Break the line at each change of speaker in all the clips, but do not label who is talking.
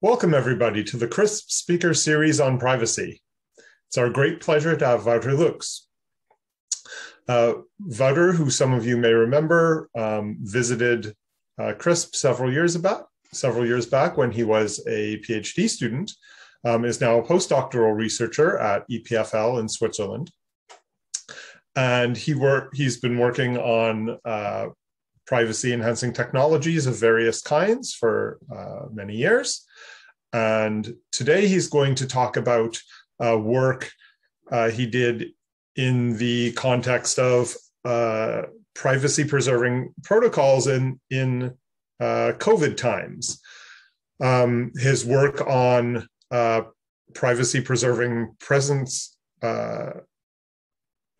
Welcome, everybody, to the CRYSP speaker series on privacy. It's our great pleasure to have Wouter Lueks. Wouter, who some of you may remember, visited CRYSP several years back when he was a PhD student, is now a postdoctoral researcher at EPFL in Switzerland. And he's been working on privacy-enhancing technologies of various kinds for many years. And today he's going to talk about work he did in the context of privacy-preserving protocols in COVID times. His work on privacy-preserving presence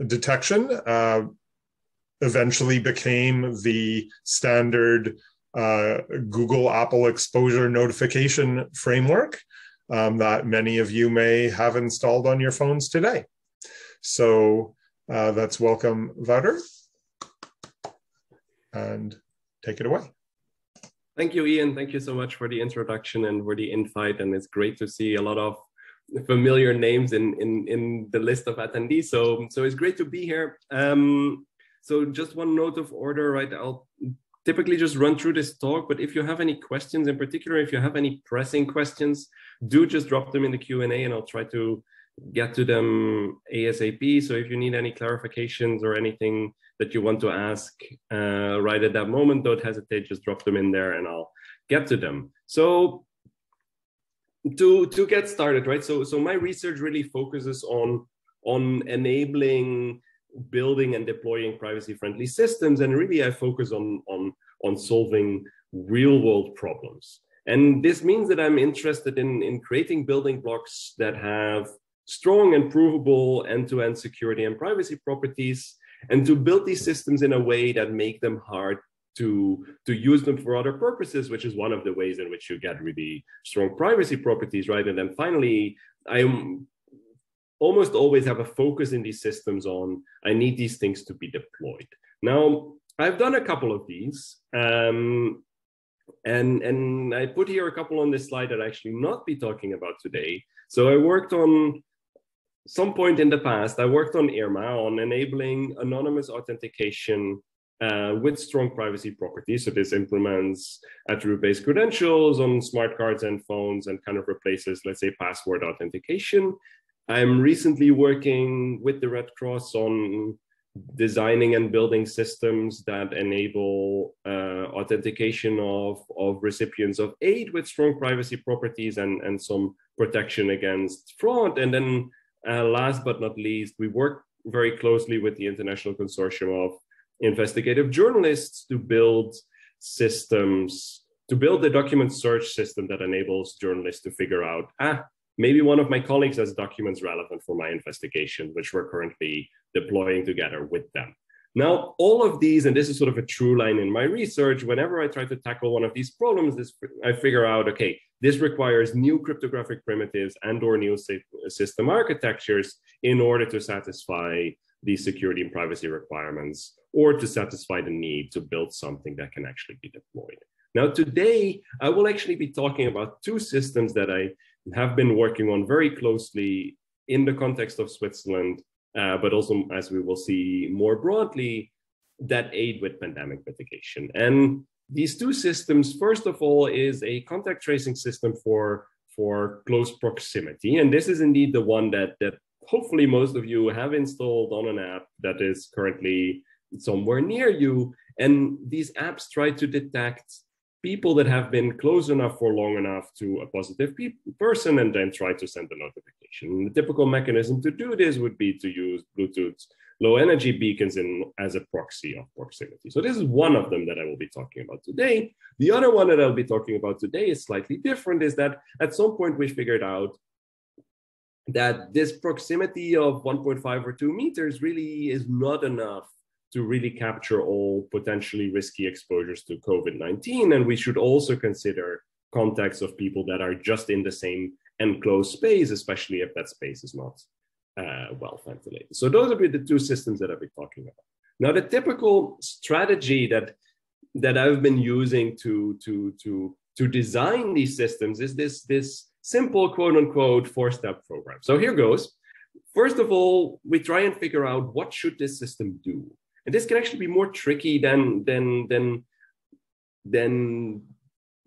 detection eventually became the standard Google Apple exposure notification framework that many of you may have installed on your phones today. So let's welcome Wouter and take it away.
Thank you, Ian. Thank you so much for the introduction and for the invite. And it's great to see a lot of familiar names in the list of attendees. So it's great to be here. So just one note of order, right? I'll typically just run through this talk, but if you have any questions in particular, if you have any pressing questions, do just drop them in the Q&A and I'll try to get to them ASAP. So if you need any clarifications or anything that you want to ask right at that moment, don't hesitate, just drop them in there and I'll get to them. So to get started, right? So my research really focuses on enabling building and deploying privacy-friendly systems, and really I focus on solving real-world problems. And this means that I'm interested in creating building blocks that have strong and provable end-to-end security and privacy properties, and to build these systems in a way that make them hard to use them for other purposes, which is one of the ways in which you get really strong privacy properties, right? And then finally, I almost always have a focus in these systems on, I need these things to be deployed. Now, I've done a couple of these, and I put here a couple on this slide that I actually not be talking about today. So I worked on, some point in the past, I worked on IRMA, on enabling anonymous authentication with strong privacy properties. So this implements attribute-based credentials on smart cards and phones and kind of replaces, let's say, password authentication. I'm recently working with the Red Cross on designing and building systems that enable authentication of recipients of aid with strong privacy properties and some protection against fraud. And then last but not least, we work very closely with the International Consortium of Investigative Journalists to build systems, to build the document search system that enables journalists to figure out, maybe one of my colleagues has documents relevant for my investigation, which we're currently deploying together with them. Now, all of these, and this is sort of a true line in my research, whenever I try to tackle one of these problems, I figure out, okay, this requires new cryptographic primitives and/or new system architectures in order to satisfy these security and privacy requirements, or to satisfy the need to build something that can actually be deployed. Now, today, I will actually be talking about two systems that I have been working on very closely in the context of Switzerland, but also, as we will see more broadly, that aid with pandemic mitigation. And these two systems, first of all, is a contact tracing system for close proximity. And this is indeed the one that hopefully most of you have installed on an app that is currently somewhere near you. And these apps try to detect people that have been close enough for long enough to a positive person and then try to send a notification. And the typical mechanism to do this would be to use Bluetooth low energy beacons as a proxy of proximity. So this is one of them that I will be talking about today. The other one that I'll be talking about today is slightly different, is that at some point we figured out that this proximity of 1.5 or 2 meters really is not enough to really capture all potentially risky exposures to COVID-19. And we should also consider contacts of people that are just in the same enclosed space, especially if that space is not well ventilated. So those are the two systems that I'll be talking about. Now, the typical strategy that I've been using to to design these systems is this simple quote unquote four-step program. So here goes. First of all, we try and figure out what should this system do. And this can actually be more tricky than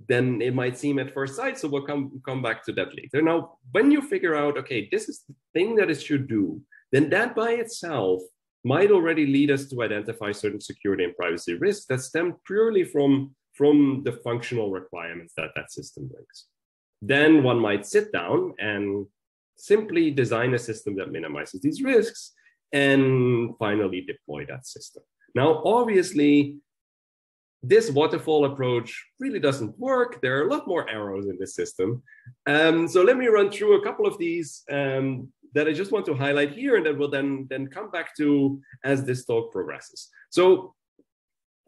it might seem at first sight. So we'll come back to that later. Now, when you figure out, okay, this is the thing that it should do, then that by itself might already lead us to identify certain security and privacy risks that stem purely from the functional requirements that that system brings. Then one might sit down and simply design a system that minimizes these risks and finally deploy that system. Now, obviously, this waterfall approach really doesn't work. There are a lot more arrows in this system. So let me run through a couple of these that I just want to highlight here, and that will then come back to as this talk progresses. So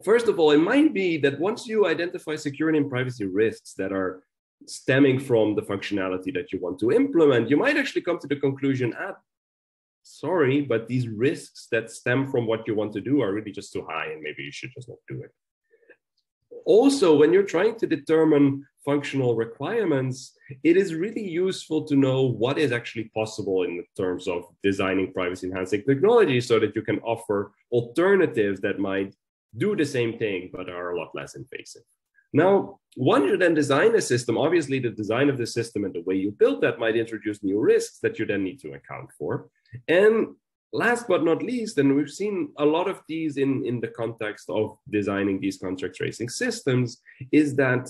first of all, it might be that once you identify security and privacy risks that are stemming from the functionality that you want to implement, you might actually come to the conclusion, sorry, but these risks that stem from what you want to do are really just too high, and maybe you should just not do it. Also, when you're trying to determine functional requirements, it is really useful to know what is actually possible in terms of designing privacy-enhancing technology so that you can offer alternatives that might do the same thing, but are a lot less invasive. Now, once you then design a system, obviously the design of the system and the way you build that might introduce new risks that you then need to account for. And last but not least, and we've seen a lot of these in the context of designing these contact tracing systems, is that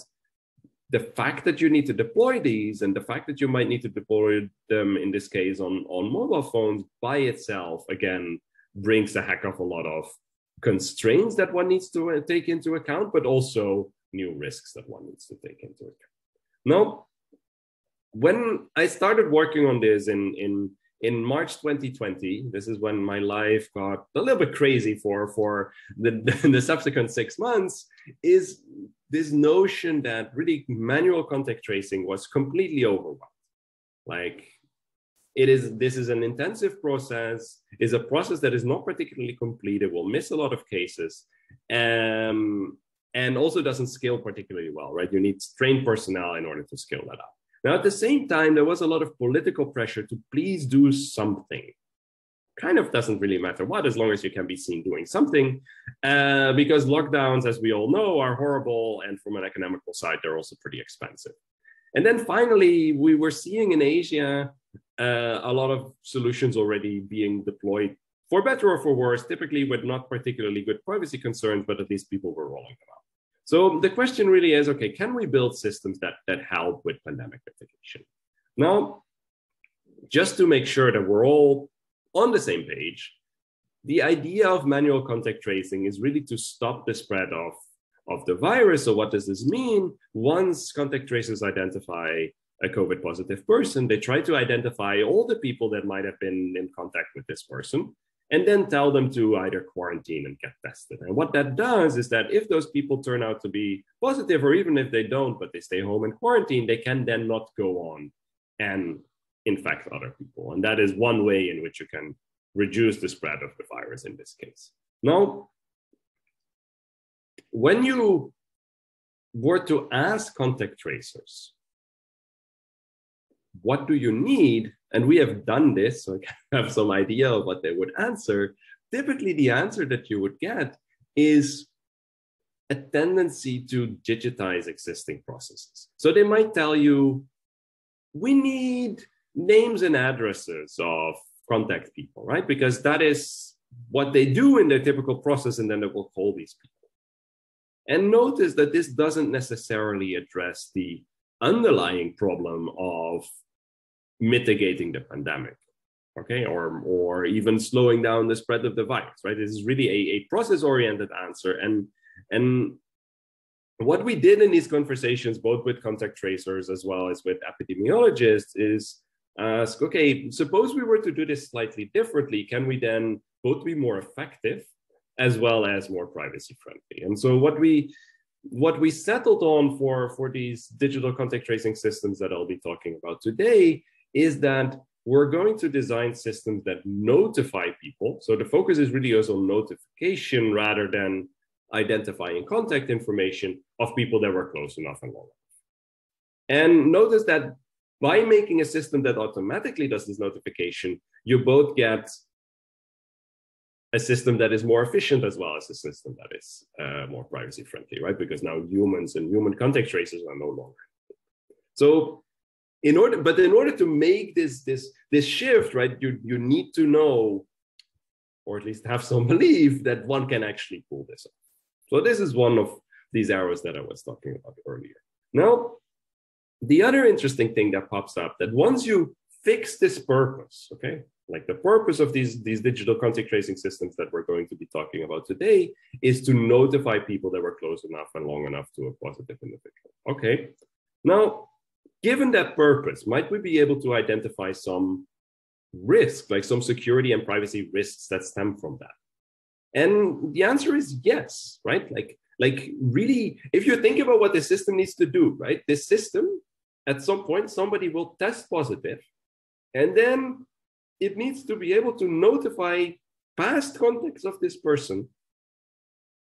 the fact that you need to deploy these and the fact that you might need to deploy them, in this case, on mobile phones by itself, again, brings a heck of a lot of constraints that one needs to take into account, but also new risks that one needs to take into account. Now, when I started working on this in March 2020, this is when my life got a little bit crazy for the subsequent 6 months, is this notion that really manual contact tracing was completely overwhelmed. Like, this is an intensive process, is a process that is not particularly complete, it will miss a lot of cases, and also doesn't scale particularly well, right? You need trained personnel in order to scale that up. Now, at the same time, there was a lot of political pressure to please do something. Kind of doesn't really matter what, as long as you can be seen doing something, because lockdowns, as we all know, are horrible, and from an economical side, they're also pretty expensive. And then finally, we were seeing in Asia a lot of solutions already being deployed, for better or for worse, typically with not particularly good privacy concerns, but at least people were rolling them out. So the question really is, okay, can we build systems that help with pandemic mitigation? Now, just to make sure that we're all on the same page, the idea of manual contact tracing is really to stop the spread of the virus. So what does this mean? Once contact tracers identify a COVID positive person, they try to identify all the people that might have been in contact with this person, and then tell them to either quarantine and get tested. And what that does is that if those people turn out to be positive, or even if they don't, but they stay home and quarantine, they can then not go on and infect other people. And that is one way in which you can reduce the spread of the virus in this case. Now, when you were to ask contact tracers, what do you need? And we have done this, so I have some idea of what they would answer. Typically, the answer that you would get is a tendency to digitize existing processes. So they might tell you, we need names and addresses of contact people, right? Because that is what they do in their typical process, and then they will call these people. And notice that this doesn't necessarily address the underlying problem of mitigating the pandemic, okay, or even slowing down the spread of the virus, right? This is really a process-oriented answer. And what we did in these conversations, both with contact tracers as well as with epidemiologists, is ask, okay, suppose we were to do this slightly differently, can we then both be more effective as well as more privacy friendly? And so what we settled on for these digital contact tracing systems that I'll be talking about today is that we're going to design systems that notify people. So the focus is really also on notification rather than identifying contact information of people that were close enough and long enough. And notice that by making a system that automatically does this notification, you both get a system that is more efficient as well as a system that is more privacy friendly, right? Because now humans and human contact tracers are no longer. So in order to make this shift, right, you need to know, or at least have some belief that one can actually pull this off. So this is one of these arrows that I was talking about earlier. Now, the other interesting thing that pops up, that once you fix this purpose, okay, like the purpose of these digital contact tracing systems that we're going to be talking about today is to notify people that were close enough and long enough to a positive individual. Okay, now, given that purpose, might we be able to identify some risk, like some security and privacy risks that stem from that? And the answer is yes, right? Like really, if you think about what the system needs to do, right? This system, at some point, somebody will test positive, and then it needs to be able to notify past contacts of this person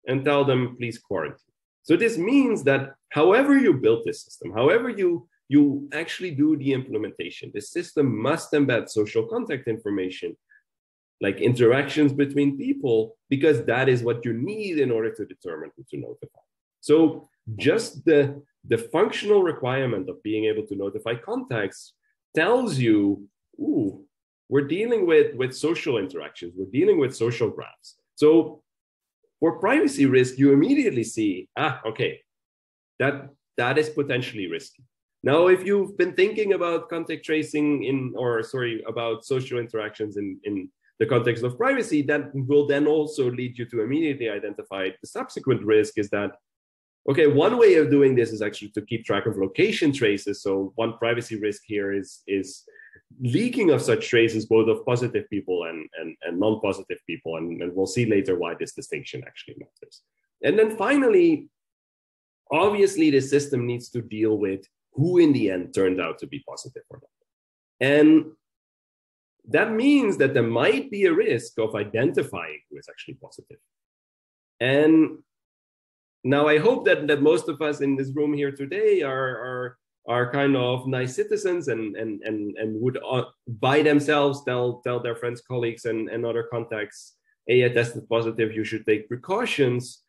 and tell them, please quarantine. So this means that however you build this system, however you actually do the implementation, the system must embed social contact information, like interactions between people, because that is what you need in order to determine who to notify. So just the functional requirement of being able to notify contacts tells you, ooh, we're dealing with social interactions, we're dealing with social graphs. So for privacy risk, you immediately see, okay, that is potentially risky. Now, if you've been thinking about contact tracing about social interactions in the context of privacy, that will then also lead you to immediately identify the subsequent risk is that, okay, one way of doing this is actually to keep track of location traces. So one privacy risk here is leaking of such traces, both of positive people and non-positive people. And we'll see later why this distinction actually matters. And then finally, obviously, the system needs to deal with who in the end turned out to be positive or not. And that means that there might be a risk of identifying who is actually positive. And now I hope that most of us in this room here today are kind of nice citizens and would by themselves tell their friends, colleagues, and other contacts, hey, I tested positive, you should take precautions.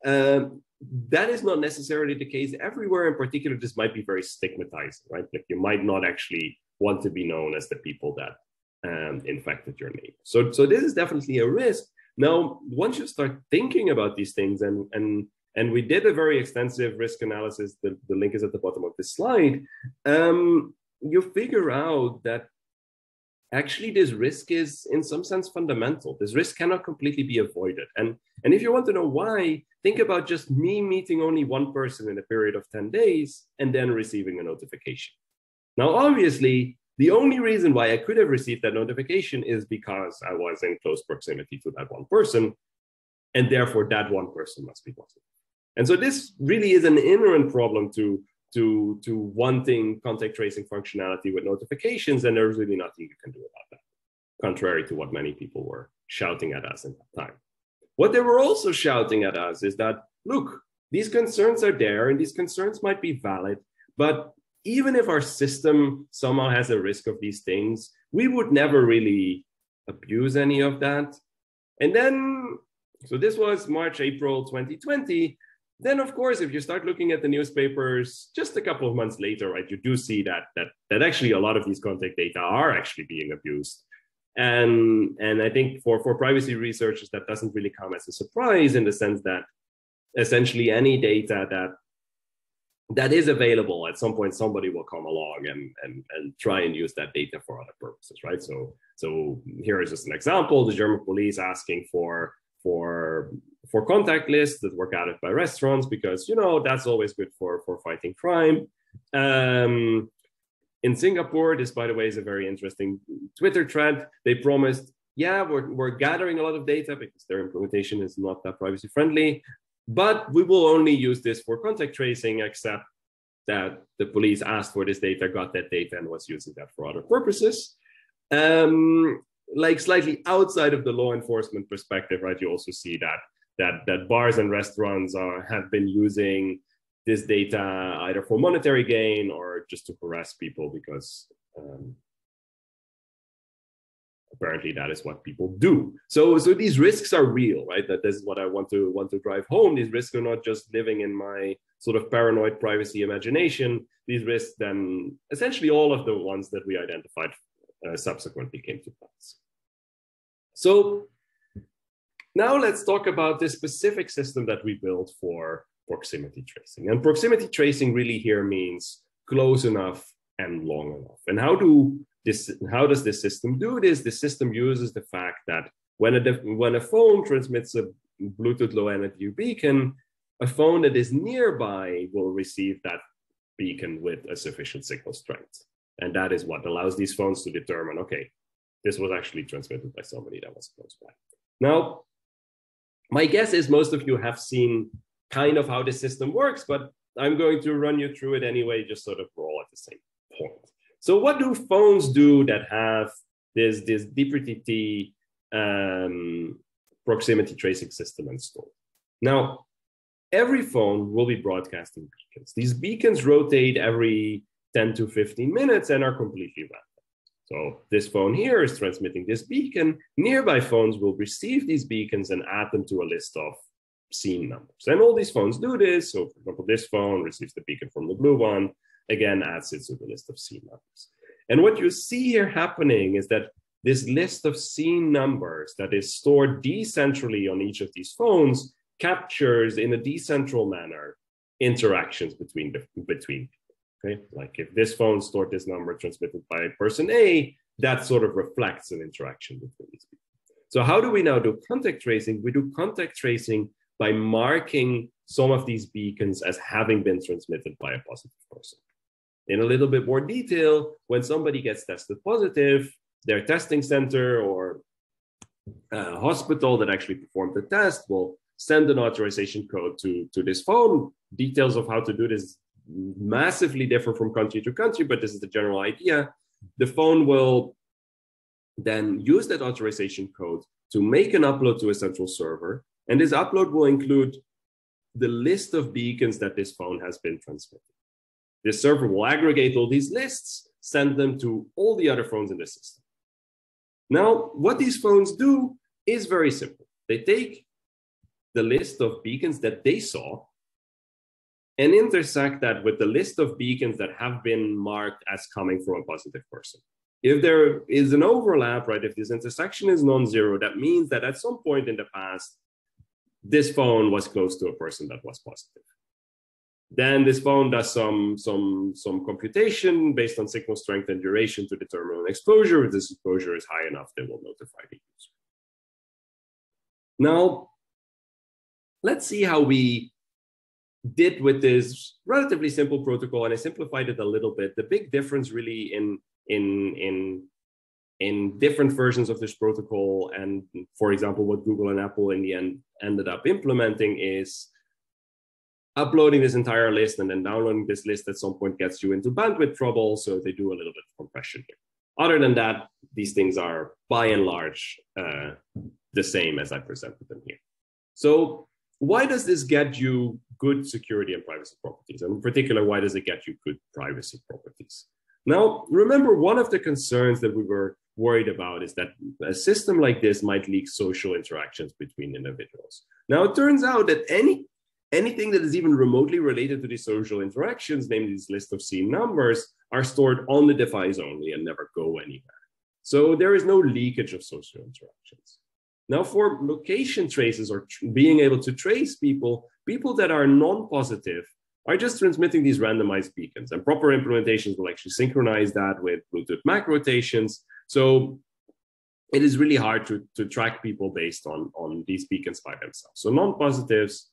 That is not necessarily the case everywhere. In particular, this might be very stigmatized, right? Like you might not actually want to be known as the people that infected your neighbor. So this is definitely a risk. Now, once you start thinking about these things, and we did a very extensive risk analysis, the link is at the bottom of this slide, you figure out that actually this risk is in some sense fundamental. This risk cannot completely be avoided. And if you want to know why, think about just me meeting only one person in a period of 10 days and then receiving a notification. Now, obviously, the only reason why I could have received that notification is because I was in close proximity to that one person, and therefore that one person must be positive. And so this really is an inherent problem to wanting contact tracing functionality with notifications, and there's really nothing you can do about that, contrary to what many people were shouting at us at that time. What they were also shouting at us is that, look, these concerns are there, and these concerns might be valid, but even if our system somehow has a risk of these things, we would never really abuse any of that. And then, so this was March, April 2020. Then, of course, if you start looking at the newspapers just a couple of months later, right, you do see that actually a lot of these contact data are actually being abused. And I think for privacy researchers, that doesn't really come as a surprise, in the sense that essentially any data that is available, at some point somebody will come along and try and use that data for other purposes, right? So here is just an example: the German police asking for contact lists that were gathered by restaurants, because that's always good for fighting crime. In Singapore, this, by the way, is a very interesting Twitter thread. They promised, yeah, we're gathering a lot of data because their implementation is not that privacy friendly, but we will only use this for contact tracing, except that the police asked for this data, got that data, and was using that for other purposes. Like slightly outside of the law enforcement perspective, right? You also see that bars and restaurants have been using this data either for monetary gain or just to harass people, because apparently that is what people do. So these risks are real, right? That is what I want to drive home. These risks are not just living in my sort of paranoid privacy imagination. These risks, then essentially all of the ones that we identified subsequently came to pass. So now let's talk about this specific system that we built for proximity tracing. And proximity tracing really here means close enough and long enough. And how does this system do this? The system uses the fact that when a phone transmits a Bluetooth low energy beacon, a phone that is nearby will receive that beacon with a sufficient signal strength. And that is what allows these phones to determine, okay, this was actually transmitted by somebody that was close by. Now, my guess is most of you have seen kind of how the system works, but I'm going to run you through it anyway, just sort of roll at the same point. So what do phones do that have this DPTT proximity tracing system installed? Now, every phone will be broadcasting beacons. These beacons rotate every 10 to 15 minutes and are completely random. So this phone here is transmitting this beacon. Nearby phones will receive these beacons and add them to a list of scene numbers. And all these phones do this. So for example, this phone receives the beacon from the blue one, again, adds it to the list of scene numbers. And what you see here happening is that this list of scene numbers that is stored decentrally on each of these phones captures in a decentral manner interactions between people. Okay, like if this phone stored this number transmitted by person A, that sort of reflects an interaction between these people. So how do we now do contact tracing? We do contact tracing by marking some of these beacons as having been transmitted by a positive person. In a little bit more detail, when somebody gets tested positive, their testing center or hospital that actually performed the test will send an authorization code to this phone. Details of how to do this massively differ from country to country, but this is the general idea. The phone will then use that authorization code to make an upload to a central server. And this upload will include the list of beacons that this phone has been transmitted. This server will aggregate all these lists, send them to all the other phones in the system. Now, what these phones do is very simple. They take the list of beacons that they saw and intersect that with the list of beacons that have been marked as coming from a positive person. If there is an overlap, right, if this intersection is non-zero, that means that at some point in the past, this phone was close to a person that was positive. Then this phone does some computation based on signal strength and duration to determine an exposure. If this exposure is high enough, they will notify the user. Now, let's see how we did with this relatively simple protocol, and I simplified it a little bit. The big difference really in different versions of this protocol, and for example, what Google and Apple in the end ended up implementing is uploading this entire list and then downloading this list at some point gets you into bandwidth trouble, so they do a little bit of compression here. Other than that, these things are by and large the same as I presented them here. So why does this get you good security and privacy properties? And in particular, why does it get you good privacy properties? Now, remember, one of the concerns that we were worried about is that a system like this might leak social interactions between individuals. Now, it turns out that anything that is even remotely related to these social interactions, namely this list of scene numbers, are stored on the device only and never go anywhere. So there is no leakage of social interactions. Now, for location traces or being able to trace people that are non-positive are just transmitting these randomized beacons, and proper implementations will actually synchronize that with Bluetooth MAC rotations. So it is really hard to track people based on these beacons by themselves. So non-positives,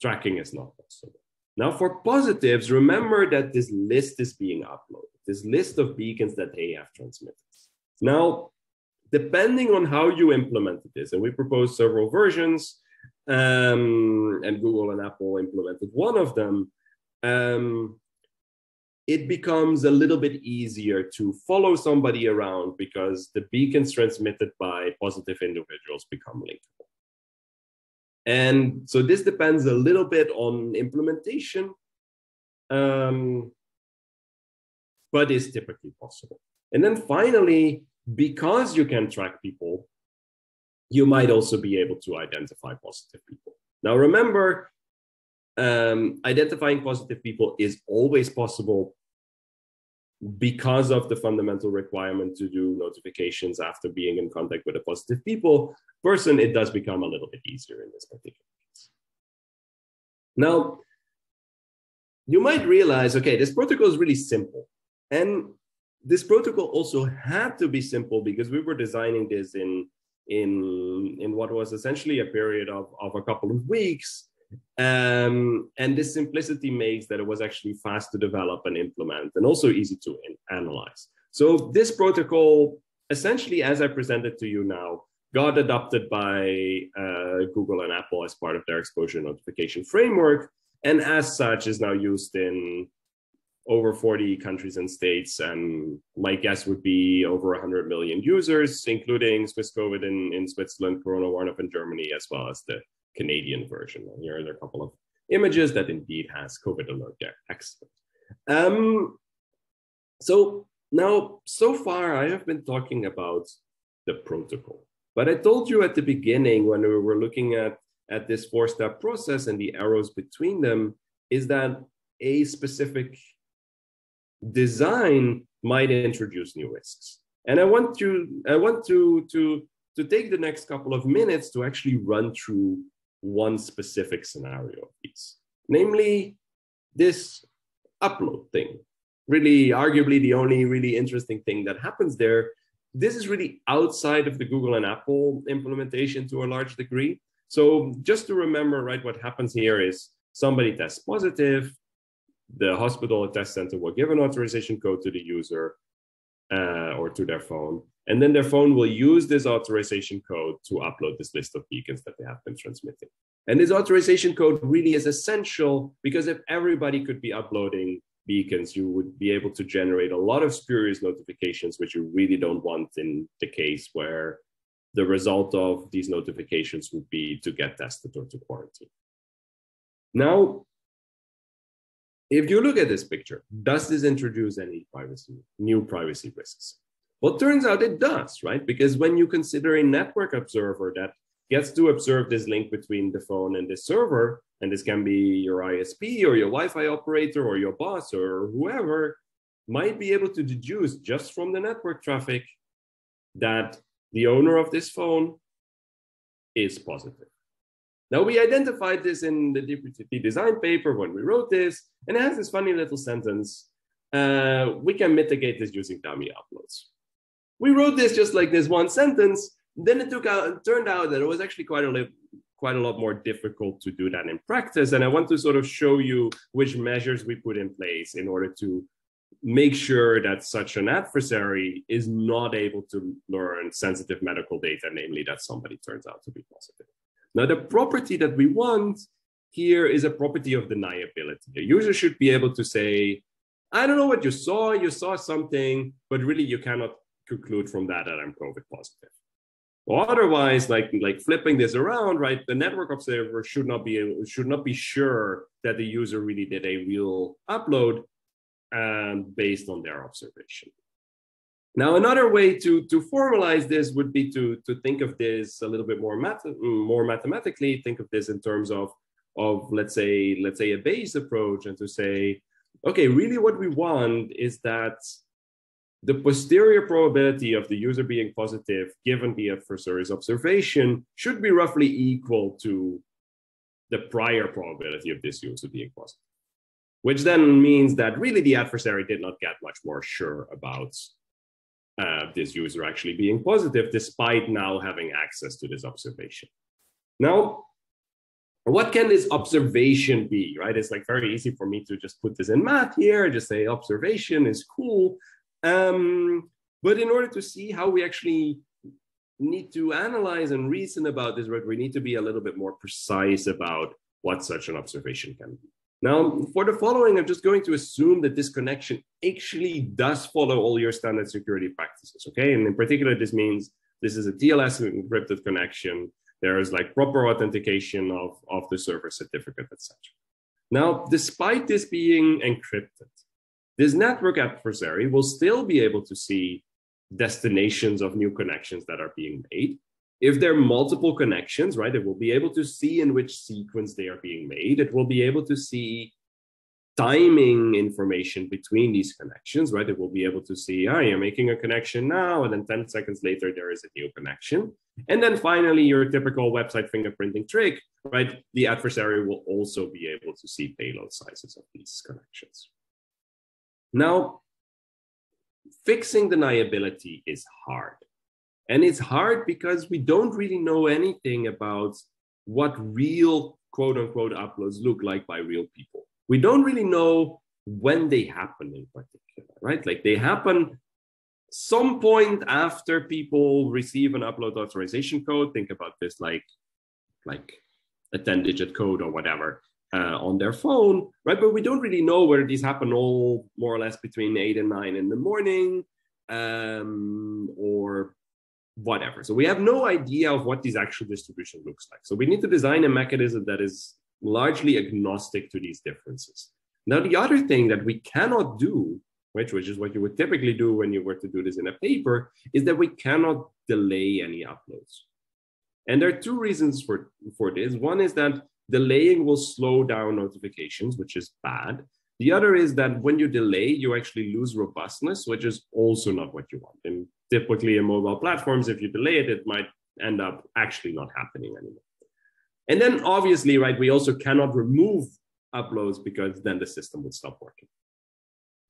tracking is not possible. Now for positives, remember that this list is being uploaded, this list of beacons that they have transmitted. Now, depending on how you implemented this, and we proposed several versions, and Google and Apple implemented one of them, it becomes a little bit easier to follow somebody around because the beacons transmitted by positive individuals become linkable. And so this depends a little bit on implementation, but is typically possible. And then finally, because you can track people, you might also be able to identify positive people. Now, remember, identifying positive people is always possible because of the fundamental requirement to do notifications after being in contact with a positive person. It does become a little bit easier in this particular case. Now, you might realize, okay, this protocol is really simple. And this protocol also had to be simple because we were designing this in what was essentially a period of a couple of weeks. And this simplicity makes that it was actually fast to develop and implement and also easy to analyze. So this protocol, essentially, as I presented to you now, got adopted by Google and Apple as part of their exposure notification framework. And as such is now used in over 40 countries and states. And my guess would be over 100 million users, including Swiss COVID in Switzerland, Corona Warn-Up in Germany, as well as the Canadian version. And here are a couple of images that indeed has COVID alert there. Excellent. So now, so far, I have been talking about the protocol. But I told you at the beginning when we were looking at this four-step process and the arrows between them is that a specific design might introduce new risks. And I want to take the next couple of minutes to actually run through one specific scenario of these, namely this upload thing. Really, arguably the only really interesting thing that happens there. This is really outside of the Google and Apple implementation to a large degree. So just to remember, right, what happens here is somebody tests positive, the hospital or test center will give an authorization code to the user or to their phone, and then their phone will use this authorization code to upload this list of beacons that they have been transmitting. And this authorization code really is essential because if everybody could be uploading beacons, you would be able to generate a lot of spurious notifications, which you really don't want in the case where the result of these notifications would be to get tested or to quarantine. Now, if you look at this picture, does this introduce any new privacy risks? Well, it turns out it does, right? Because when you consider a network observer that gets to observe this link between the phone and the server, and this can be your ISP or your Wi-Fi operator or your boss or whoever, might be able to deduce just from the network traffic that the owner of this phone is positive. Now, we identified this in the DPTP design paper when we wrote this, and it has this funny little sentence, we can mitigate this using dummy uploads. We wrote this just like this one sentence, then it turned out that it was actually quite a lot more difficult to do that in practice, and I want to sort of show you which measures we put in place in order to make sure that such an adversary is not able to learn sensitive medical data, namely that somebody turns out to be positive. Now, the property that we want here is a property of deniability. The user should be able to say, I don't know what you saw something, but really you cannot conclude from that I'm COVID positive. Or otherwise, like flipping this around, right? The network observer should not be sure that the user really did a real upload based on their observation. Now, another way to formalize this would be to think of this a little bit more mathematically. Think of this in terms of let's say a Bayes approach, and to say, okay, really what we want is that the posterior probability of the user being positive, given the adversary's observation, should be roughly equal to the prior probability of this user being positive, which then means that really the adversary did not get much more sure about this user actually being positive, despite now having access to this observation. Now, what can this observation be, right? It's like very easy for me to just put this in math here, just say observation is cool. But in order to see how we actually need to analyze and reason about this, right, we need to be a little bit more precise about what such an observation can be. Now, for the following, I'm just going to assume that this connection actually does follow all your standard security practices, okay? And in particular, this means this is a TLS encrypted connection. There is like proper authentication of the server certificate, etc. Now, despite this being encrypted, this network adversary will still be able to see destinations of new connections that are being made. If there are multiple connections, right, it will be able to see in which sequence they are being made. It will be able to see timing information between these connections, right? It will be able to see, you're making a connection now, and then 10 seconds later, there is a new connection. And then finally, your typical website fingerprinting trick, right? The adversary will also be able to see payload sizes of these connections. Now, fixing deniability is hard. And it's hard because we don't really know anything about what real quote unquote uploads look like by real people. We don't really know when they happen in particular, right? Like they happen some point after people receive an upload authorization code. Think about this like a 10-digit code or whatever on their phone, right? But we don't really know whether these happen all more or less between 8 and 9 in the morning or whatever. So we have no idea of what this actual distribution looks like. So we need to design a mechanism that is largely agnostic to these differences. Now, the other thing that we cannot do, which is what you would typically do when you were to do this in a paper, is that we cannot delay any uploads. And there are two reasons for this. One is that delaying will slow down notifications, which is bad. The other is that when you delay, you actually lose robustness, which is also not what you want. And typically in mobile platforms, if you delay it, it might end up actually not happening anymore. And then obviously, right, we also cannot remove uploads because then the system would stop working.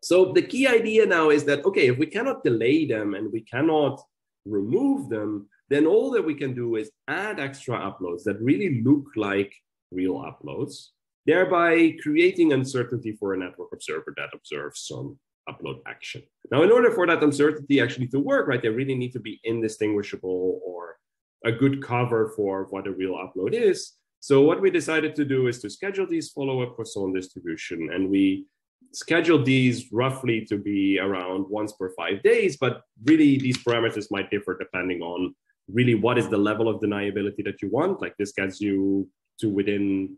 So the key idea now is that, okay, if we cannot delay them and we cannot remove them, then all that we can do is add extra uploads that really look like real uploads, thereby creating uncertainty for a network observer that observes some upload action. Now, in order for that uncertainty actually to work, right, they really need to be indistinguishable or a good cover for what a real upload is. So what we decided to do is to schedule these follow-up Poisson distribution, and we scheduled these roughly to be around once per 5 days, but really these parameters might differ depending on really what is the level of deniability that you want. Like this gets you to within,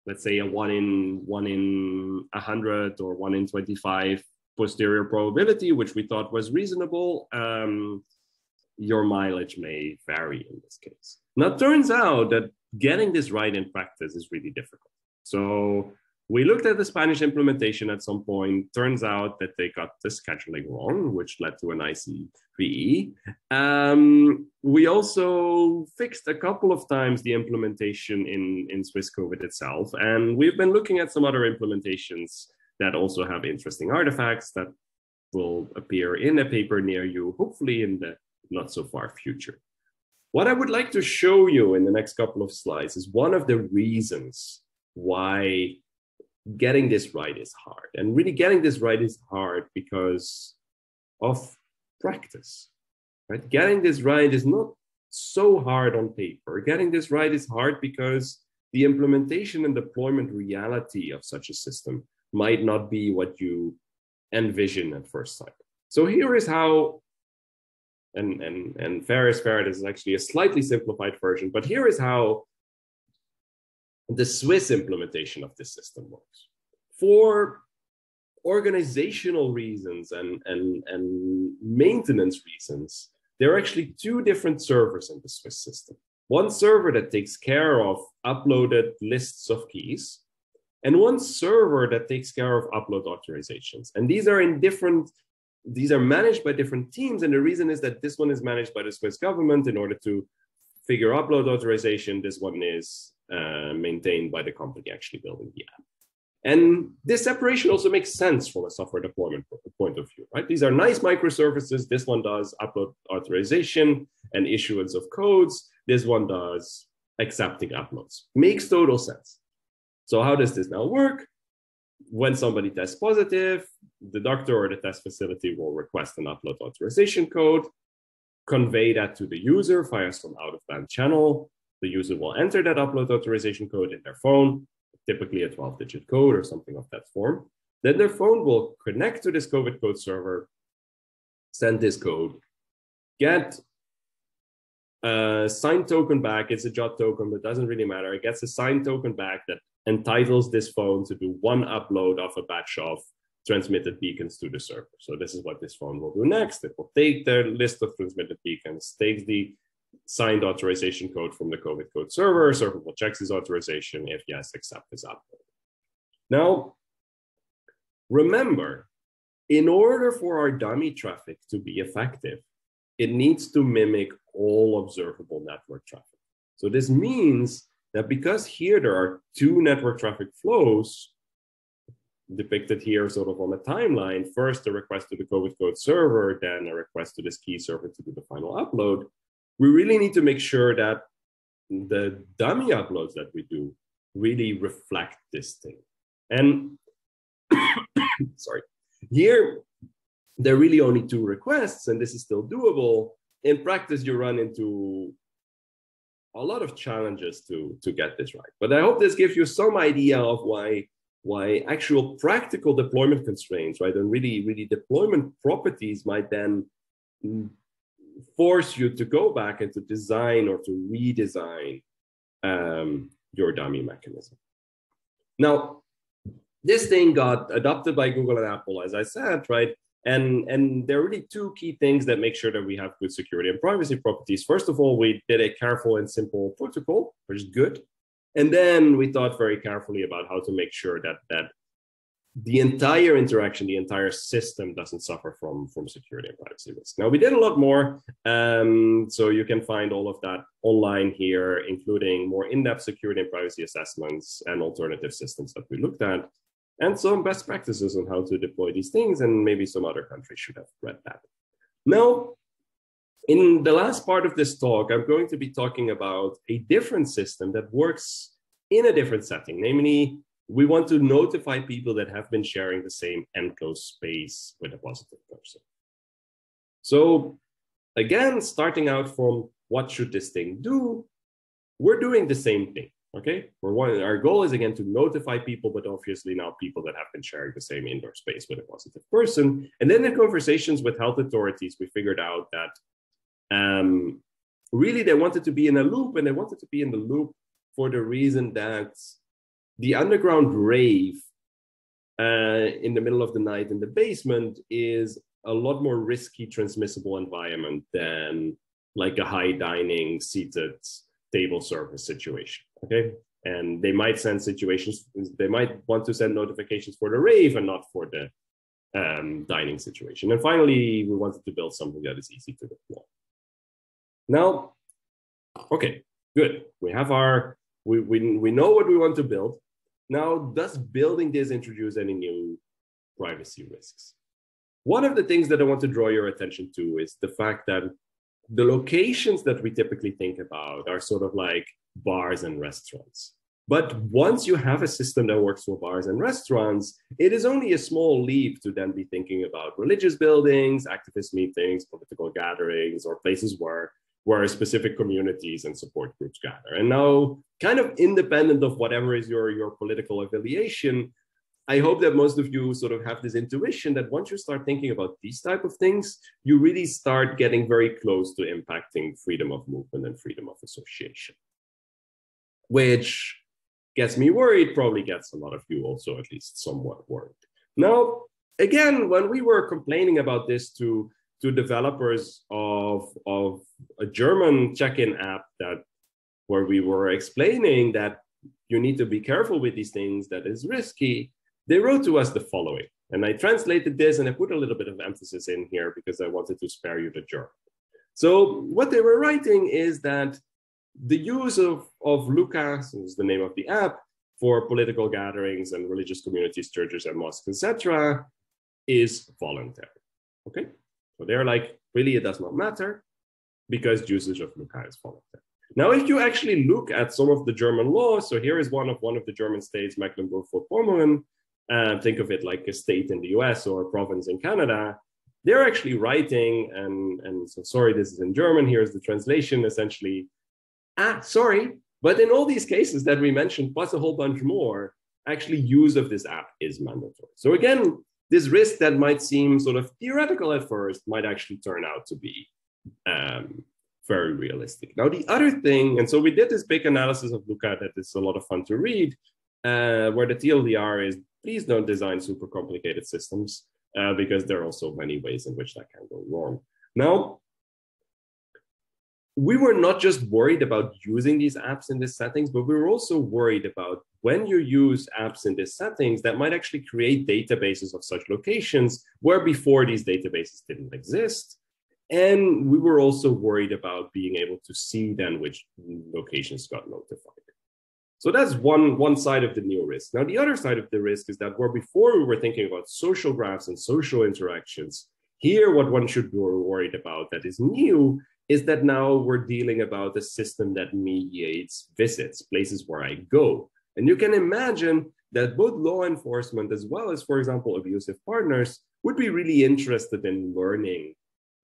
let's say, a 1 in 100 or 1 in 25 posterior probability, which we thought was reasonable. Your mileage may vary in this case. Now, it turns out that getting this right in practice is really difficult. So we looked at the Spanish implementation at some point. Turns out that they got the scheduling wrong, which led to an ICVE. We also fixed a couple of times the implementation in Swiss COVID itself. And we've been looking at some other implementations that also have interesting artifacts that will appear in a paper near you, hopefully in the not so far future. What I would like to show you in the next couple of slides is one of the reasons why getting this right is hard. And really getting this right is hard because of practice, right? Getting this right is not so hard on paper. Getting this right is hard because the implementation and deployment reality of such a system might not be what you envision at first sight. So here is how, and fair is fair, this is actually a slightly simplified version, but here is how the Swiss implementation of this system works. For organizational reasons and maintenance reasons, there are actually two different servers in the Swiss system. One server that takes care of uploaded lists of keys, and one server that takes care of upload authorizations. And these are managed by different teams. And the reason is that this one is managed by the Swiss government in order to figure upload authorization. This one is maintained by the company actually building the app. And this separation also makes sense from a software deployment point of view, right? These are nice microservices. This one does upload authorization and issuance of codes. This one does accepting uploads. Makes total sense. So how does this now work? When somebody tests positive, the doctor or the test facility will request an upload authorization code, convey that to the user via some out-of-band channel. The user will enter that upload authorization code in their phone, typically a 12-digit code or something of that form. Then their phone will connect to this COVID code server, send this code, get a signed token back. It's a JOT token, but it doesn't really matter. It gets a signed token back that entitles this phone to do one upload of a batch of transmitted beacons to the server. So this is what this phone will do next. It will take the list of transmitted beacons, takes the signed authorization code from the COVID code server. Server will check this authorization. If yes, accept this upload. Now, remember, in order for our dummy traffic to be effective, it needs to mimic all observable network traffic. So this means that because here there are two network traffic flows depicted here sort of on a timeline, first a request to the COVID code server, then a request to this key server to do the final upload, we really need to make sure that the dummy uploads that we do really reflect this thing. And sorry, here, there are really only two requests, and this is still doable. In practice, you run into a lot of challenges to get this right. But I hope this gives you some idea of why actual practical deployment constraints, right, and really deployment properties might then force you to go back and to design or to redesign your dummy mechanism. Now, this thing got adopted by Google and Apple, as I said, right? And there are really two key things that make sure that we have good security and privacy properties. First of all, we did a careful and simple protocol, which is good. And then we thought very carefully about how to make sure that the entire interaction, the entire system doesn't suffer from security and privacy risks. Now, we did a lot more. So you can find all of that online here, including more in-depth security and privacy assessments and alternative systems that we looked at, and some best practices on how to deploy these things, and maybe some other countries should have read that. Now, in the last part of this talk, I'm going to be talking about a different system that works in a different setting. Namely, we want to notify people that have been sharing the same enclosed space with a positive person. So again, starting out from what should this thing do, we're doing the same thing. Okay, our goal is again to notify people, but obviously now people that have been sharing the same indoor space with a positive person. And then in conversations with health authorities, we figured out that really they wanted to be in a loop, and they wanted to be in the loop for the reason that the underground rave in the middle of the night in the basement is a lot more risky transmissible environment than like a high dining seated table service situation. Okay, and they might send situations, they might want to send notifications for the rave and not for the dining situation. And finally, we wanted to build something that is easy to deploy. Now, okay, good. We have our, we know what we want to build. Now, does building this introduce any new privacy risks? One of the things that I want to draw your attention to is the fact that the locations that we typically think about are sort of like bars and restaurants. But once you have a system that works for bars and restaurants, it is only a small leap to then be thinking about religious buildings, activist meetings, political gatherings, or places where specific communities and support groups gather. And now, kind of independent of whatever is your political affiliation, I hope that most of you sort of have this intuition that once you start thinking about these type of things, you really start getting very close to impacting freedom of movement and freedom of association, which gets me worried, probably gets a lot of you also at least somewhat worried. Now, again, when we were complaining about this to developers of a German check-in app where we were explaining that you need to be careful with these things, that is risky, they wrote to us the following. And I translated this and I put a little bit of emphasis in here because I wanted to spare you the German. So what they were writing is that the use of Lukas, is the name of the app, for political gatherings and religious communities, churches and mosques, etc., is voluntary. Okay? So they're like, really, it does not matter because usage of Lukas is voluntary. Now, if you actually look at some of the German laws, so here is one of the German states, Mecklenburg-Vorpommern, think of it like a state in the US or a province in Canada, they're actually writing, and so sorry, this is in German, here's the translation, essentially, sorry, but in all these cases that we mentioned, plus a whole bunch more, actually use of this app is mandatory. So again, this risk that might seem sort of theoretical at first might actually turn out to be very realistic. Now, the other thing, and so we did this big analysis of Luca that is a lot of fun to read, where the TLDR is, please don't design super complicated systems because there are also many ways in which that can go wrong. Now, we were not just worried about using these apps in these settings, but we were also worried about when you use apps in these settings that might actually create databases of such locations where before these databases didn't exist. And we were also worried about being able to see then which locations got notified. So that's one side of the new risk. Now, the other side of the risk is that where before we were thinking about social graphs and social interactions, here what one should be worried about that is new is that now we're dealing about a system that mediates visits, places where I go. And you can imagine that both law enforcement as well as, for example, abusive partners would be really interested in learning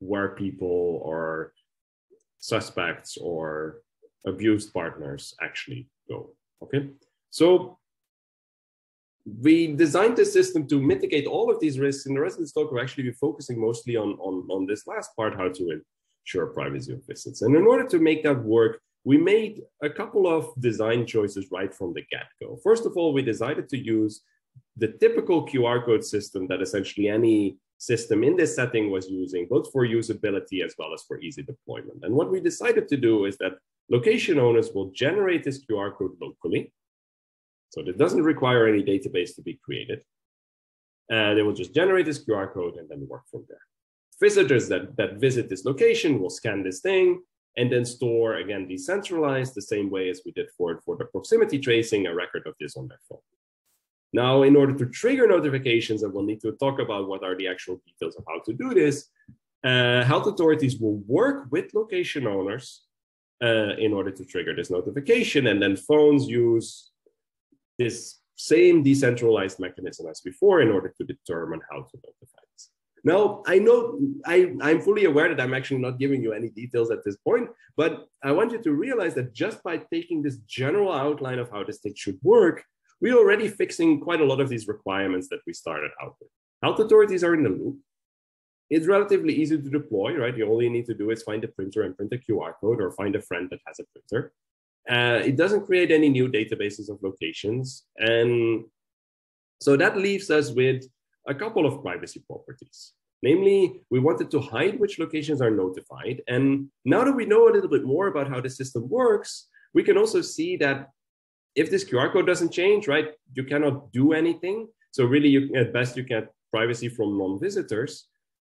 where people or suspects or abused partners actually go, okay? So we designed the system to mitigate all of these risks. In the rest of this talk, we'll actually be focusing mostly on this last part, how to ensure privacy of visits. And in order to make that work, we made a couple of design choices right from the get-go. First of all, we decided to use the typical QR code system that essentially any system in this setting was using, both for usability as well as for easy deployment. And what we decided to do is that location owners will generate this QR code locally. So it doesn't require any database to be created. They will just generate this QR code and then work from there. Visitors that visit this location will scan this thing and then store, again, decentralized, the same way as we did for the proximity tracing, a record of this on their phone. Now, in order to trigger notifications, and we'll need to talk about what are the actual details of how to do this, health authorities will work with location owners in order to trigger this notification, and then phones use this same decentralized mechanism as before in order to determine how to notify this. Now, I know I'm fully aware that I'm actually not giving you any details at this point, but I want you to realize that just by taking this general outline of how this thing should work, we're already fixing quite a lot of these requirements that we started out with. Health authorities are in the loop. It's relatively easy to deploy, right? You only need to do is find a printer and print a QR code or find a friend that has a printer. It doesn't create any new databases of locations. And so that leaves us with a couple of privacy properties. Namely, we wanted to hide which locations are notified. And now that we know a little bit more about how the system works, we can also see that if this QR code doesn't change, right, you cannot do anything. So really, at best, you get privacy from non-visitors.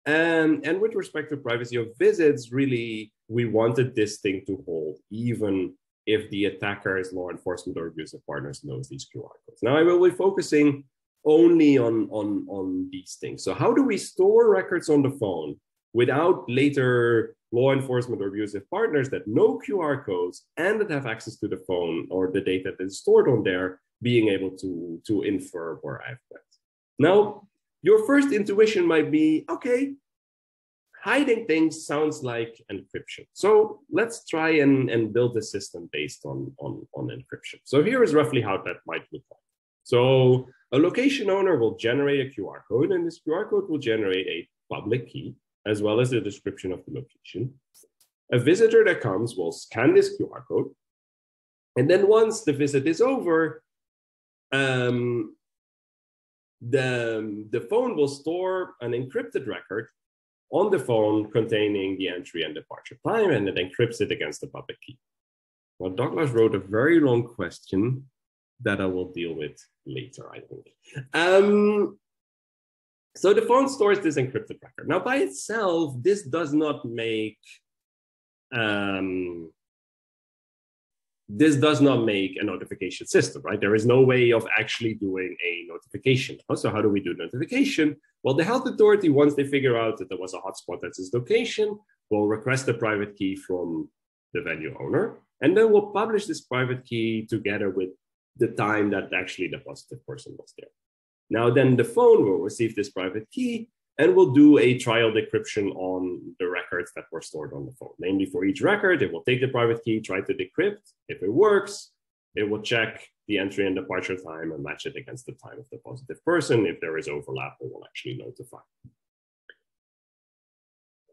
And with respect to privacy of visits, really, we wanted this thing to hold, even if the attackers, law enforcement, or abusive partners knows these QR codes. Now, I will be focusing only on these things. So how do we store records on the phone without later law enforcement or abusive partners that know QR codes and that have access to the phone or the data that is stored on there being able to infer where I've went? Now, your first intuition might be, okay, hiding things sounds like encryption. So let's try and build a system based on encryption. So here is roughly how that might look like. So a location owner will generate a QR code, and this QR code will generate a public key as well as a description of the location. A visitor that comes will scan this QR code. And then once the visit is over, the phone will store an encrypted record on the phone containing the entry and departure time, and it encrypts it against the public key. Well, Douglas wrote a very long question that I will deal with later, I think. So the phone stores this encrypted record. Now, by itself, this does not make a notification system, right? There is no way of actually doing a notification. Also, how do we do notification? Well, the health authority, once they figure out that there was a hotspot at this location, will request a private key from the venue owner, and then we'll publish this private key together with the time that actually the positive person was there. Now, then the phone will receive this private key and will do a trial decryption on the records that were stored on the phone. Namely, for each record, it will take the private key, try to decrypt. If it works, it will check the entry and departure time and match it against the time of the positive person. If there is overlap, it will actually notify.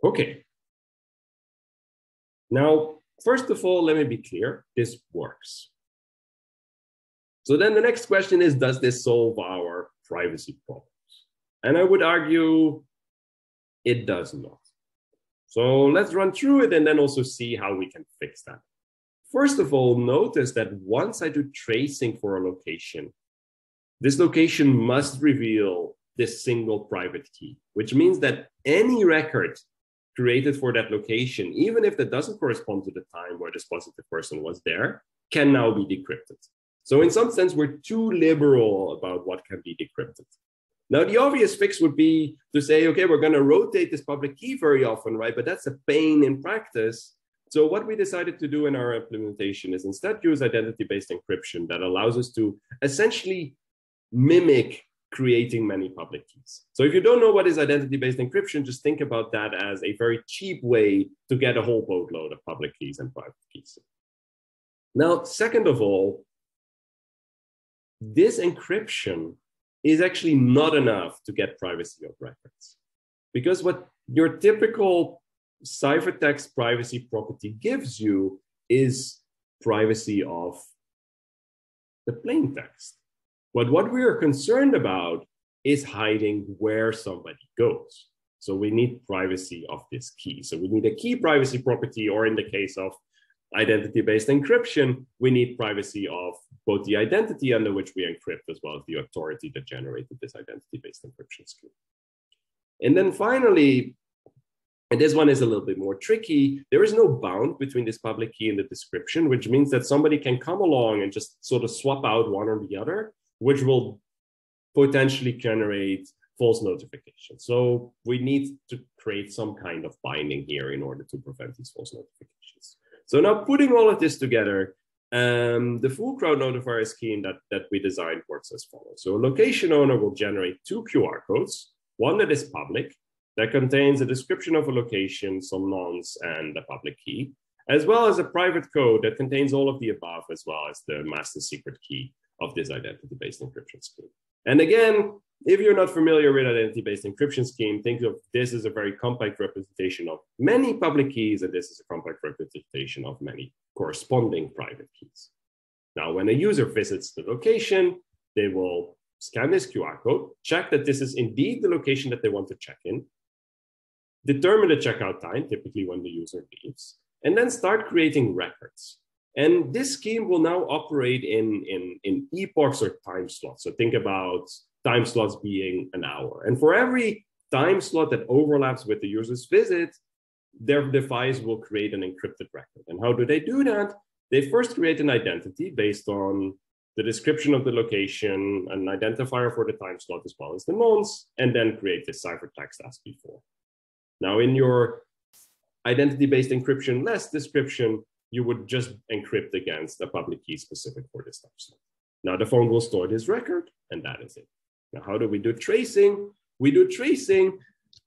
Okay. Now, first of all, let me be clear, this works. So then the next question is, does this solve our privacy problems? And I would argue it does not. So let's run through it and then also see how we can fix that. First of all, notice that once I do tracing for a location, this location must reveal this single private key, which means that any record created for that location, even if that doesn't correspond to the time where this positive person was there, can now be decrypted. So in some sense, we're too liberal about what can be decrypted. Now, the obvious fix would be to say, okay, we're going to rotate this public key very often, right? But that's a pain in practice. So what we decided to do in our implementation is instead use identity-based encryption that allows us to essentially mimic creating many public keys. So if you don't know what is identity-based encryption, just think about that as a very cheap way to get a whole boatload of public keys and private keys. Now, second of all, this encryption is actually not enough to get privacy of records. Because what your typical ciphertext privacy property gives you is privacy of the plain text. But what we are concerned about is hiding where somebody goes. So we need privacy of this key. So we need a key privacy property, or in the case of identity-based encryption, we need privacy of both the identity under which we encrypt as well as the authority that generated this identity-based encryption scheme. And then finally, and this one is a little bit more tricky, there is no bound between this public key and the description, which means that somebody can come along and just sort of swap out one or the other, which will potentially generate false notifications. So we need to create some kind of binding here in order to prevent these false notifications. So now putting all of this together, the full CrowdNotifier scheme that we designed works as follows. So a location owner will generate two QR codes, one that is public, that contains a description of a location, some nonce, and a public key, as well as a private code that contains all of the above, as well as the master secret key of this identity-based encryption scheme. And again, if you're not familiar with identity-based encryption scheme, think of this as a very compact representation of many public keys, and this is a compact representation of many corresponding private keys. Now, when a user visits the location, they will scan this QR code, check that this is indeed the location that they want to check in, determine the checkout time, typically when the user leaves, and then start creating records. And this scheme will now operate in epochs or time slots. So think about time slots being an hour. And for every time slot that overlaps with the user's visit, their device will create an encrypted record. And how do they do that? They first create an identity based on the description of the location, an identifier for the time slot as well as the nonce, and then create this ciphertext as before. Now in your identity-based encryption less description, you would just encrypt against a public key specific for this time slot. Now the phone will store this record, and that is it. Now, how do we do tracing? We do tracing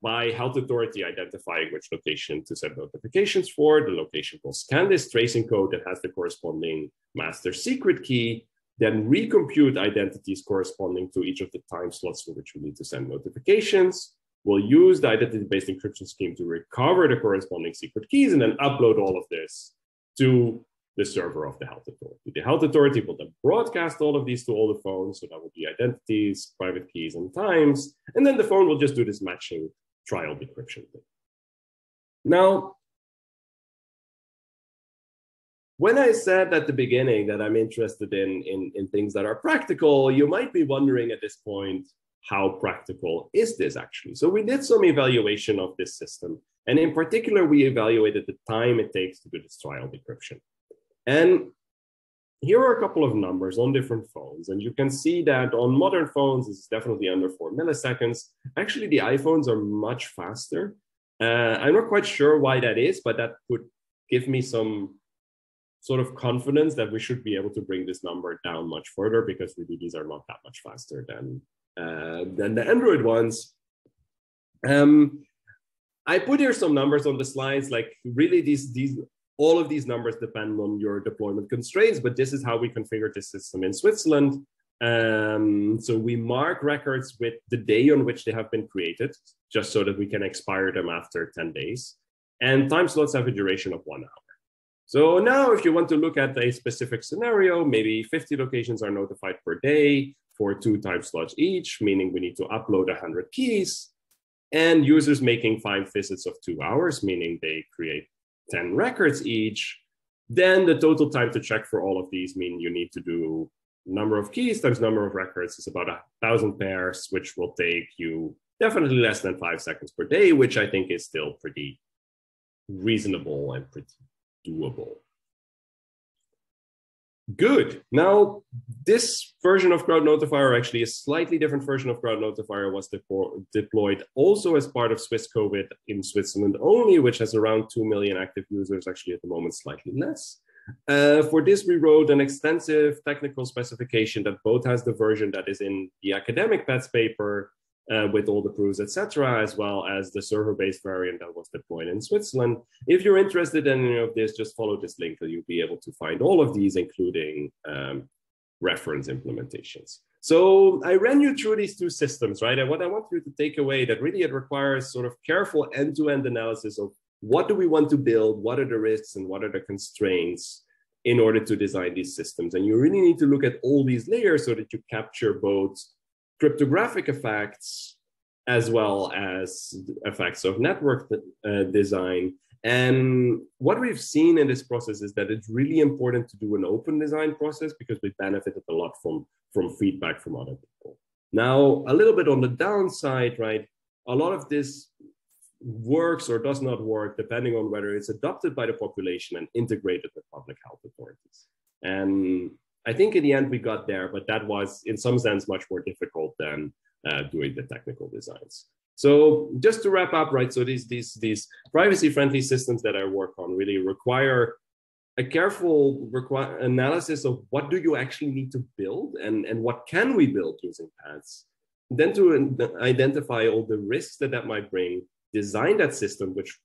by health authority identifying which location to send notifications for. The location will scan this tracing code that has the corresponding master secret key, then recompute identities corresponding to each of the time slots for which we need to send notifications. We'll use the identity-based encryption scheme to recover the corresponding secret keys and then upload all of this to the server of the health authority. The health authority will then broadcast all of these to all the phones. So that will be identities, private keys, and times. And then the phone will just do this matching trial decryption thing. Now, when I said at the beginning that I'm interested in things that are practical, you might be wondering at this point, how practical is this actually? So we did some evaluation of this system. And in particular, we evaluated the time it takes to do this trial decryption. And here are a couple of numbers on different phones. And you can see that on modern phones, it's definitely under 4 milliseconds. Actually, the iPhones are much faster. I'm not quite sure why that is, but that would give me some sort of confidence that we should be able to bring this number down much further, because really these are not that much faster than the Android ones. I put here some numbers on the slides, like really all of these numbers depend on your deployment constraints, but this is how we configured this system in Switzerland. So we mark records with the day on which they have been created, just so that we can expire them after 10 days. And time slots have a duration of 1 hour. So now if you want to look at a specific scenario, maybe 50 locations are notified per day for 2 time slots each, meaning we need to upload 100 keys, and users making 5 visits of 2 hours, meaning they create 10 records each. Then the total time to check for all of these mean you need to do number of keys times number of records is about 1,000 pairs, which will take you definitely less than 5 seconds per day, which I think is still pretty reasonable and pretty doable. Good. Now, this version of CrowdNotifier, actually a slightly different version of CrowdNotifier, was deployed also as part of Swiss COVID in Switzerland only, which has around 2 million active users, actually at the moment slightly less. For this, we wrote an extensive technical specification that both has the version that is in the academic PETS paper with all the proofs, etc., as well as the server-based variant that was deployed in Switzerland. If you're interested in any of this, just follow this link and you'll be able to find all of these, including reference implementations. So I ran you through these 2 systems, right? And what I want you to take away that really it requires sort of careful end-to-end analysis of what do we want to build, what are the risks and what are the constraints in order to design these systems. And you really need to look at all these layers so that you capture both cryptographic effects as well as effects of network design. And what we've seen in this process is that it's really important to do an open design process because we benefited a lot from feedback from other people. Now, a little bit on the downside, right? A lot of this works or does not work depending on whether it's adopted by the population and integrated with public health authorities. And I think in the end we got there, but that was in some sense much more difficult than doing the technical designs. So just to wrap up, right? So these privacy-friendly systems that I work on really require a careful analysis of what do you actually need to build and what can we build using PETS. Then to identify all the risks that might bring, design that system, which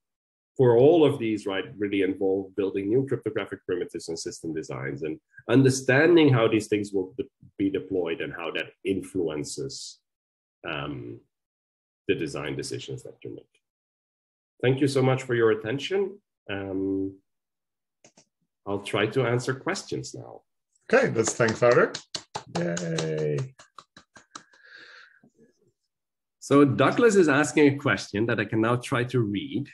for all of these, right, really involve building new cryptographic primitives and system designs and understanding how these things will be deployed and how that influences the design decisions that you make. Thank you so much for your attention. I'll try to answer questions now.
Okay, let's thank Wouter. Yay.
So Douglas is asking a question that I can now try to read.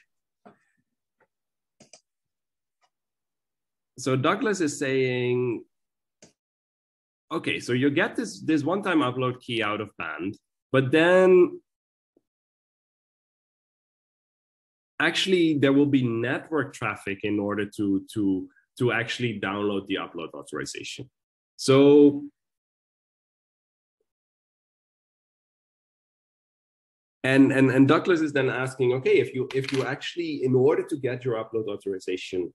So Douglas is saying, okay, so you get this one-time upload key out of band, but then actually there will be network traffic in order to actually download the upload authorization. So and Douglas is then asking, okay, if you actually, in order to get your upload authorization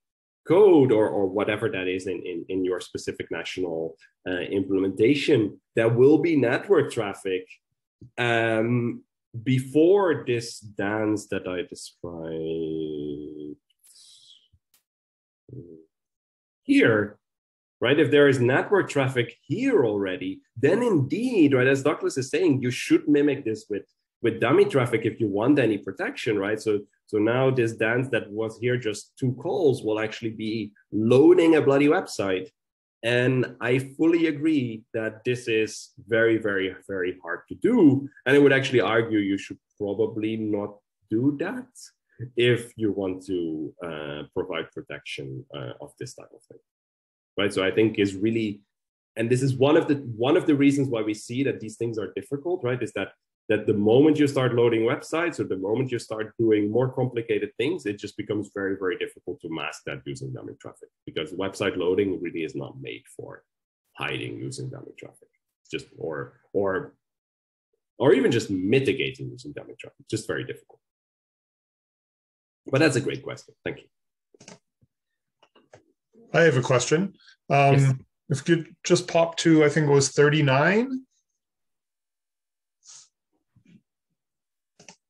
code or whatever that is in your specific national implementation, there will be network traffic before this dance that I described here, right? If there is network traffic here already, then indeed, right, as Douglas is saying, you should mimic this with dummy traffic if you want any protection, right? So now this dance that was here just 2 calls will actually be loading a bloody website. And I fully agree that this is very, very, very hard to do. And I would actually argue you should probably not do that if you want to provide protection of this type of thing, right? So I think is really, and this is one of the reasons why we see that these things are difficult, right? Is that the moment you start loading websites or the moment you start doing more complicated things, it just becomes very, very difficult to mask that using dummy traffic, because website loading really is not made for hiding using dummy traffic. It's just or even just mitigating using dummy traffic, just very difficult. But that's a great question. Thank you.
I have a question.
Yes.
If you could just pop to, I think it was 39.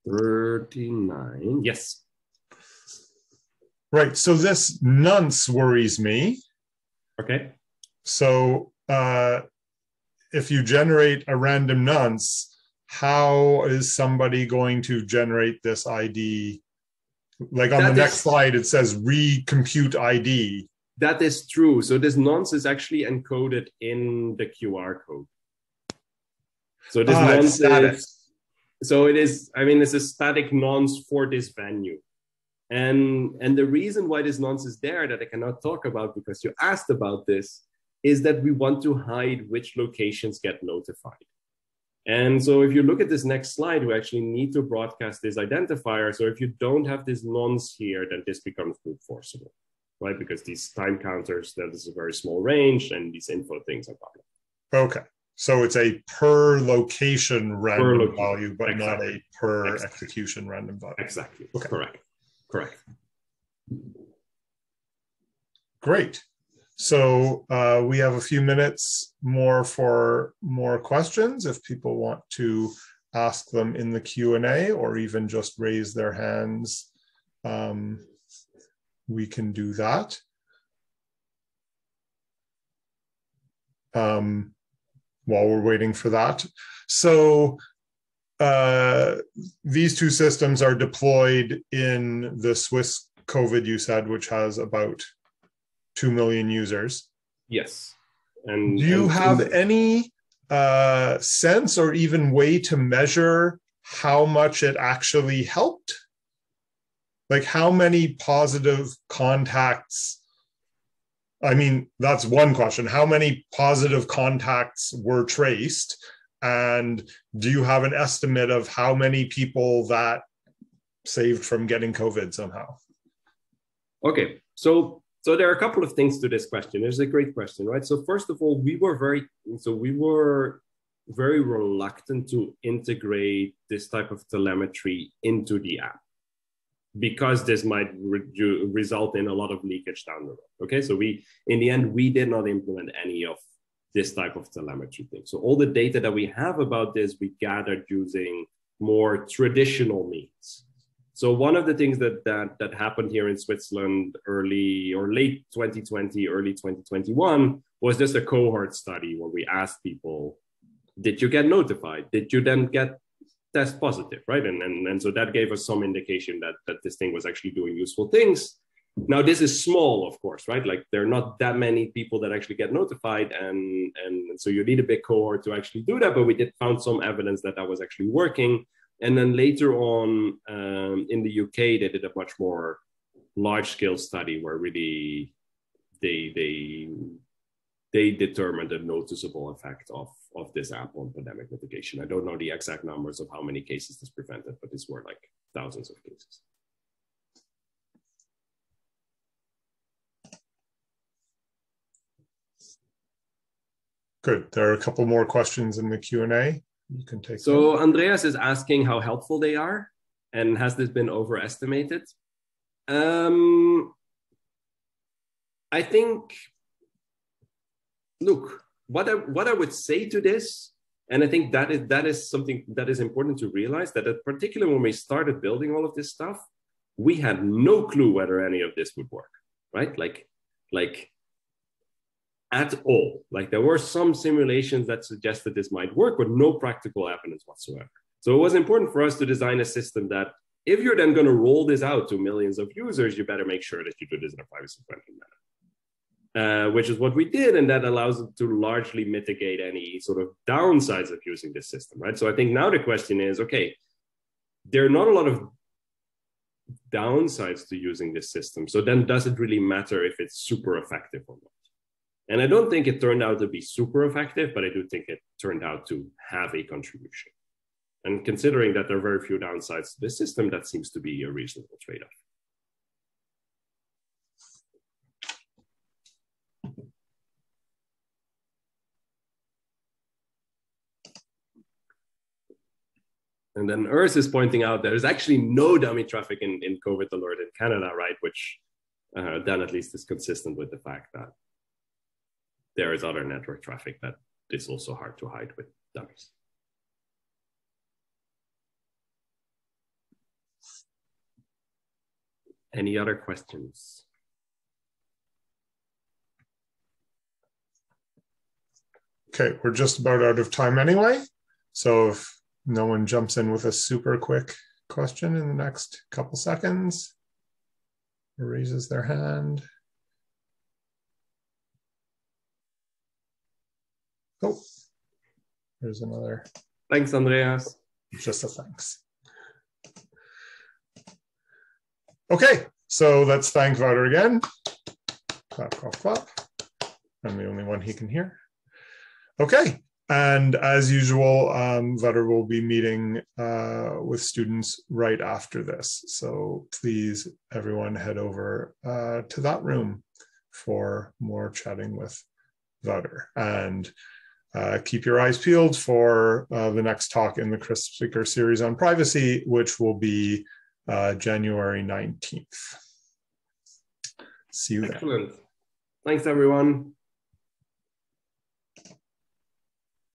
39, yes.
Right, so this nonce worries me.
Okay.
So if you generate a random nonce, how is somebody going to generate this ID? Like on the next slide, it says recompute ID.
That is true. So this nonce is actually encoded in the QR code. So this nonce is, so it is, I mean, it's a static nonce for this venue. And the reason why this nonce is there that I cannot talk about because you asked about this is that we want to hide which locations get notified. And so if you look at this next slide, we actually need to broadcast this identifier. So if you don't have this nonce here, then this becomes brute forceable, right? Because these time counters, that is a very small range and these info things are public.
Okay. So it's a per location random value, but not a per execution random value.
Exactly.
Okay.
Correct.
Great. So we have a few minutes more for more questions if people want to ask them in the Q&A or even just raise their hands. We can do that. While we're waiting for that. So these two systems are deployed in the Swiss COVID you said, which has about 2 million users.
Yes.
And do you have any sense or even way to measure how much it actually helped? Like how many positive contacts? I mean, that's one question. How many positive contacts were traced? And do you have an estimate of how many people that saved from getting COVID somehow?
Okay, so there are a couple of things to this question. It's a great question, right? So first of all, we were very reluctant to integrate this type of telemetry into the app because this might result in a lot of leakage down the road. Okay, so in the end, we did not implement any of this type of telemetry thing. So all the data that we have about this, we gathered using more traditional means. So one of the things that happened here in Switzerland early or late 2020, early 2021 was just a cohort study where we asked people, did you get notified? Did you then get test positive, right? And so that gave us some indication that this thing was actually doing useful things. Now, this is small, of course, right? Like there are not that many people that actually get notified. And so you need a big cohort to actually do that. But we did found some evidence that was actually working. And then later on in the UK, they did a much more large scale study where really they determined a noticeable effect of this app on pandemic mitigation. I don't know the exact numbers of how many cases this prevented, but these were like thousands of cases.
Good. There are a couple more questions in the Q&A. You can take
So them. Andreas is asking how helpful they are and has this been overestimated? I think, look, what I would say to this, and I think that is something that is important to realize, that particularly when we started building all of this stuff, we had no clue whether any of this would work, right? Like at all. Like there were some simulations that suggested this might work, but no practical evidence whatsoever. So it was important for us to design a system that if you're then going to roll this out to millions of users, you better make sure that you do this in a privacy-friendly manner, which is what we did. And that allows it to largely mitigate any sort of downsides of using this system, right? So I think now the question is, okay, there are not a lot of downsides to using this system. So then does it really matter if it's super effective or not? And I don't think it turned out to be super effective, but I do think it turned out to have a contribution. And considering that there are very few downsides to the system, that seems to be a reasonable trade-off. And then Urs is pointing out there's actually no dummy traffic in COVID alert in Canada, right? Which then at least is consistent with the fact that there is other network traffic that is also hard to hide with dummies. Any other questions?
Okay, we're just about out of time anyway. So if no one jumps in with a super quick question in the next couple seconds or raises their hand. Oh, there's another.
Thanks, Andreas.
Just a thanks. Okay, so let's thank Wouter again. Clap, clap, clap. I'm the only one he can hear. Okay, and as usual, Wouter will be meeting with students right after this. So please, everyone, head over to that room for more chatting with Wouter. And keep your eyes peeled for the next talk in the CRISP speaker series on privacy, which will be January 19th. See you then.
Excellent. Thanks, everyone.